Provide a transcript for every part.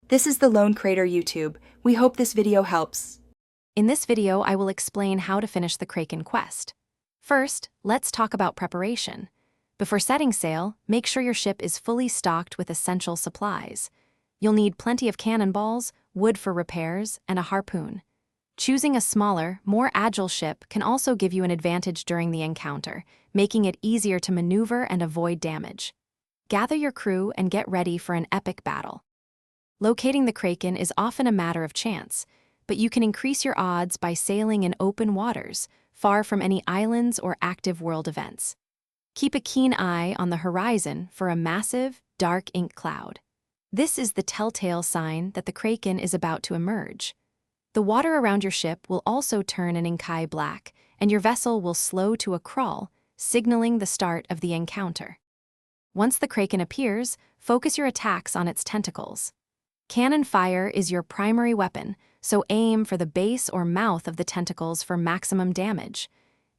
This is the Lone Crater YouTube. We hope this video helps. In this video, I will explain how to finish the Kraken quest. First, let's talk about preparation. Before setting sail, make sure your ship is fully stocked with essential supplies. You'll need plenty of cannonballs, wood for repairs, and a harpoon. Choosing a smaller, more agile ship can also give you an advantage during the encounter, making it easier to maneuver and avoid damage. Gather your crew and get ready for an epic battle. Locating the Kraken is often a matter of chance, but you can increase your odds by sailing in open waters, far from any islands or active world events. Keep a keen eye on the horizon for a massive, dark ink cloud. This is the telltale sign that the Kraken is about to emerge. The water around your ship will also turn an inky black, and your vessel will slow to a crawl, signaling the start of the encounter. Once the Kraken appears, focus your attacks on its tentacles. Cannon fire is your primary weapon, so aim for the base or mouth of the tentacles for maximum damage.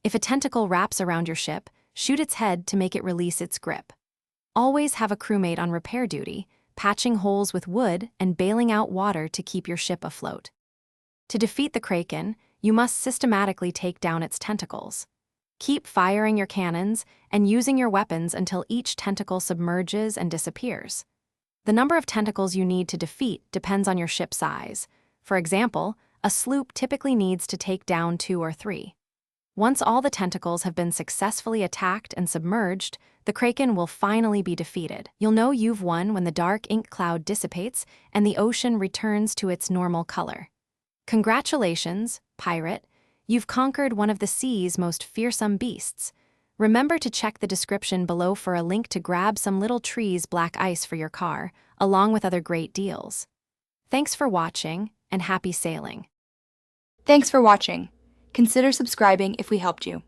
If a tentacle wraps around your ship, shoot its head to make it release its grip. Always have a crewmate on repair duty, patching holes with wood and bailing out water to keep your ship afloat. To defeat the Kraken, you must systematically take down its tentacles. Keep firing your cannons and using your weapons until each tentacle submerges and disappears. The number of tentacles you need to defeat depends on your ship size. For example, a sloop typically needs to take down 2 or 3. Once all the tentacles have been successfully attacked and submerged, the Kraken will finally be defeated. You'll know you've won when the dark ink cloud dissipates and the ocean returns to its normal color. Congratulations, pirate! You've conquered one of the sea's most fearsome beasts. Remember to check the description below for a link to grab some Little Trees black ice for your car, along with other great deals. Thanks for watching, and happy sailing. Thanks for watching. Consider subscribing if we helped you.